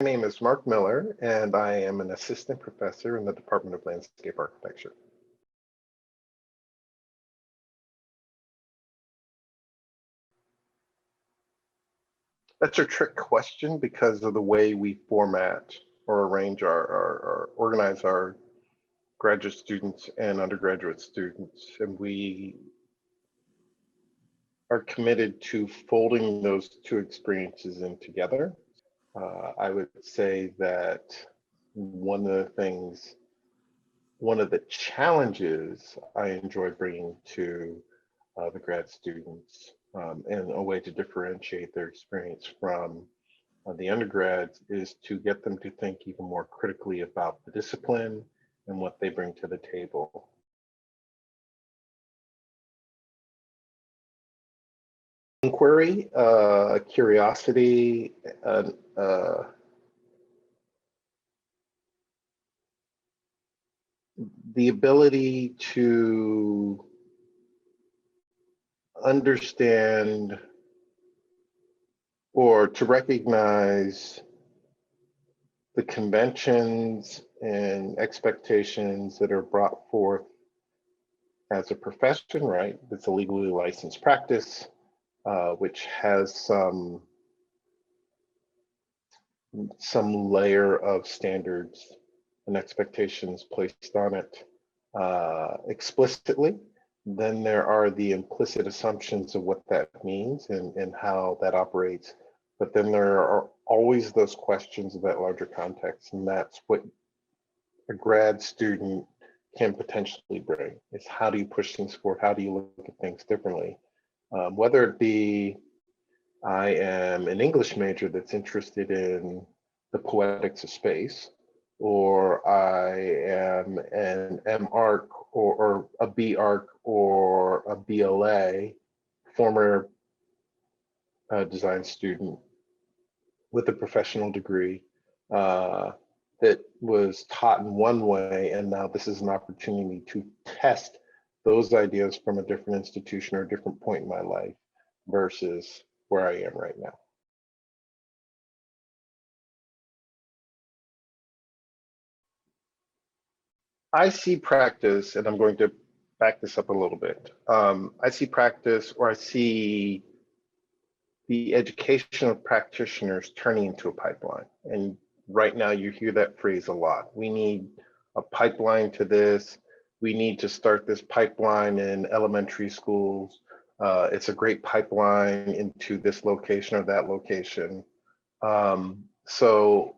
name is Marc Miller, and I am an assistant professor in the Department of Landscape Architecture. That's a trick question because of the way we format or arrange or organize our graduate students and undergraduate students. And we are committed to folding those two experiences in together. I would say that one of the challenges I enjoy bringing to the grad students and a way to differentiate their experience from the undergrads is to get them to think even more critically about the discipline and what they bring to the table. Inquiry, curiosity, the ability to understand or to recognize the conventions and expectations that are brought forth as a profession, right? It's a legally licensed practice, which has some layer of standards and expectations placed on it explicitly. Then there are the implicit assumptions of what that means and how that operates. But then there are always those questions of that larger context, and that's what a grad student can potentially bring, is how do you push things forward? How do you look at things differently? Whether it be I am an English major that's interested in the poetics of space, or I am an M.Arch or a B.Arch or a BLA, former design student with a professional degree that was taught in one way, and now this is an opportunity to test those ideas from a different institution or a different point in my life versus where I am right now. I see practice, and I'm going to back this up a little bit. I see practice, or I see the education of practitioners turning into a pipeline. And right now you hear that phrase a lot. We need a pipeline to this. We need to start this pipeline in elementary schools. It's a great pipeline into this location or that location. So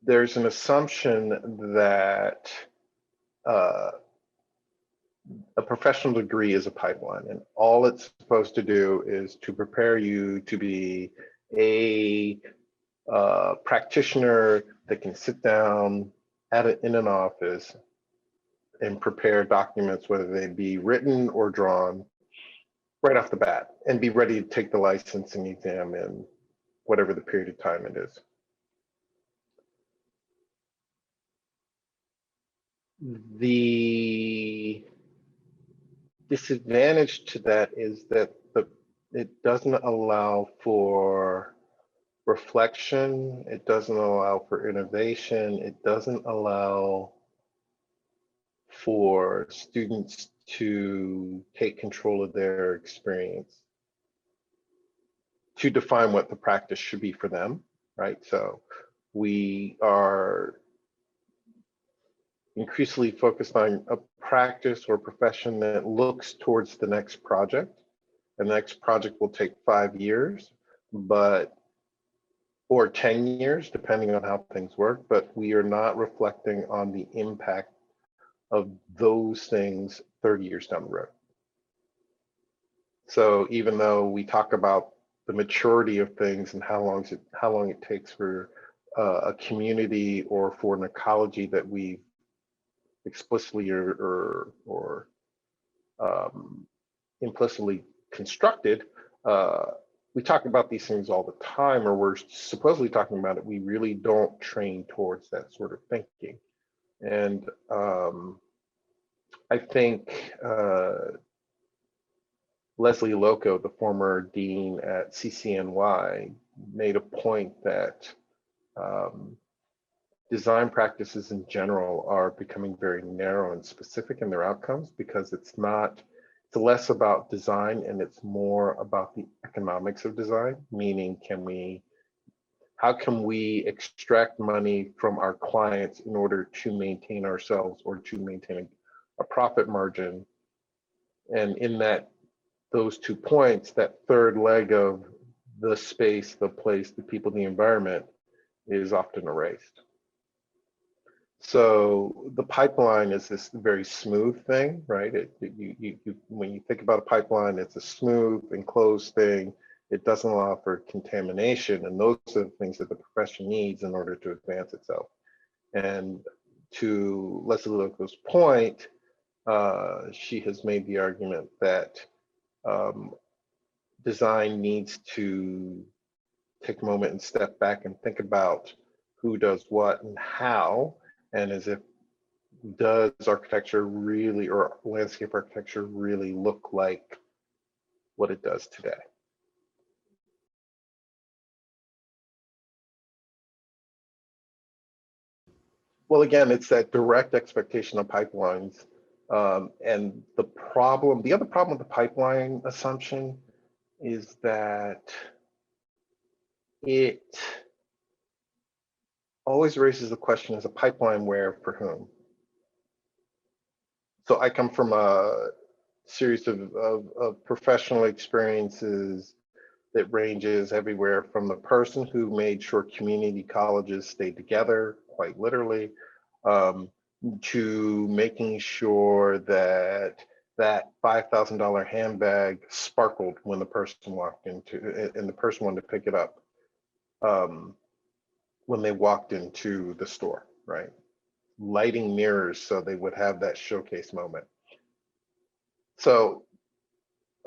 there's an assumption that a professional degree is a pipeline, and all it's supposed to do is to prepare you to be a practitioner that can sit down in an office and prepare documents, whether they be written or drawn, right off the bat, and be ready to take the licensing exam in whatever the period of time it is. The disadvantage to that is that it doesn't allow for reflection, it doesn't allow for innovation, it doesn't allow for students to take control of their experience, to define what the practice should be for them, right? So we are increasingly focused on a practice or profession that looks towards the next project. The next project will take 5 years, or 10 years, depending on how things work, but we are not reflecting on the impact of those things 30 years down the road. So even though we talk about the maturity of things and how long it takes for a community or for an ecology that we explicitly or implicitly constructed, we talk about these things all the time, or we're supposedly talking about it. We really don't train towards that sort of thinking. And I think Leslie Loco, the former dean at CCNY, made a point that design practices in general are becoming very narrow and specific in their outcomes, because it's less about design and it's more about the economics of design, meaning how can we extract money from our clients in order to maintain ourselves or to maintain a profit margin. And in those 2 points, that third leg of the space, the place, the people, the environment is often erased. So the pipeline is this very smooth thing, right? When you think about a pipeline, it's a smooth, enclosed thing. It doesn't allow for contamination, and those are the things that the profession needs in order to advance itself. And to Leslie Loco's point, she has made the argument that design needs to take a moment and step back and think about who does what and how, and does architecture really, or landscape architecture really look like what it does today? Well, again, it's that direct expectation of pipelines. And the other problem with the pipeline assumption is that it always raises the question, is a pipeline where, for whom? So I come from a series of professional experiences that ranges everywhere from the person who made sure community colleges stayed together, quite literally, to making sure that $5,000 handbag sparkled when the person walked into, and the person wanted to pick it up when they walked into the store, right? Lighting mirrors so they would have that showcase moment. So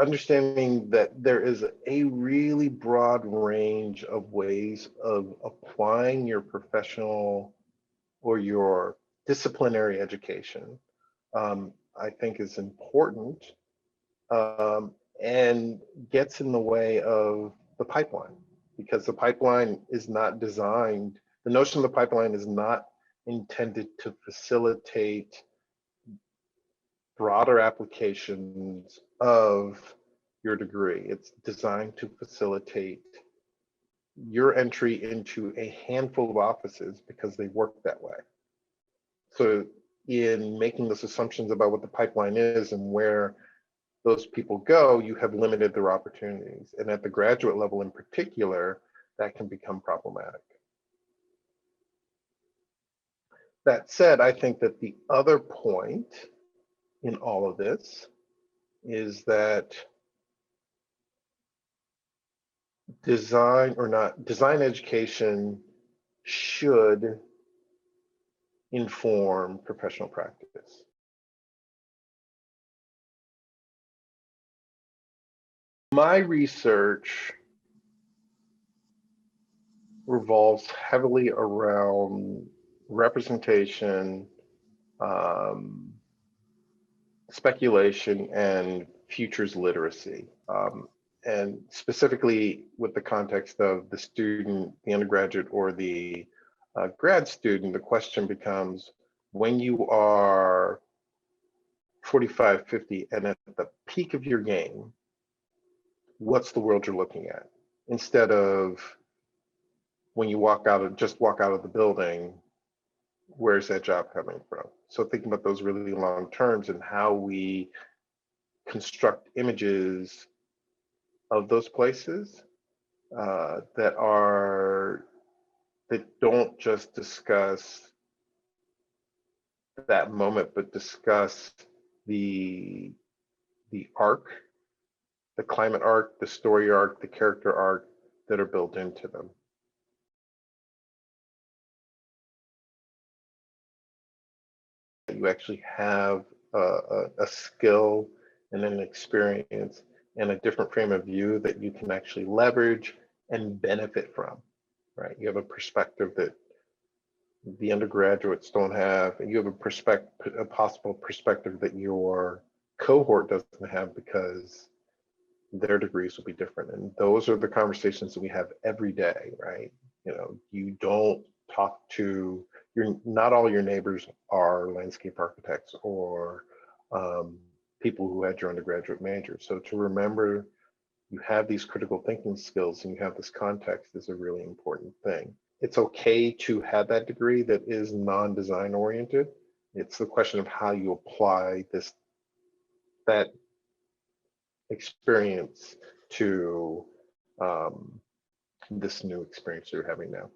understanding that there is a really broad range of ways of applying your professional or your disciplinary education, I think is important, and gets in the way of the pipeline, because the pipeline is not designed, the notion of the pipeline is not intended to facilitate broader applications of your degree. It's designed to facilitate your entry into a handful of offices because they work that way. So in making those assumptions about what the pipeline is and where those people go, you have limited their opportunities. And at the graduate level in particular, that can become problematic. That said, I think that the other point in all of this is that design education should inform professional practice. My research revolves heavily around representation, speculation, and futures literacy. And specifically with the context of the student, the undergraduate, or the grad student, the question becomes, when you are 45, 50, and at the peak of your game, what's the world you're looking at? Instead of when you just walk out of the building, where's that job coming from? So thinking about those really long terms and how we construct images of those places that don't just discuss that moment, but discuss the arc, the climate arc, the story arc, the character arc that are built into them. You actually have a skill and an experience and a different frame of view that you can actually leverage and benefit from, right? You have a perspective that the undergraduates don't have, and you have a possible perspective that your cohort doesn't have because their degrees will be different. And those are the conversations that we have every day, right? You know, you don't talk to not all your neighbors are landscape architects or people who had your undergraduate major. So to remember you have these critical thinking skills and you have this context is a really important thing. It's okay to have that degree that is non-design oriented. It's the question of how you apply that experience to this new experience you're having now.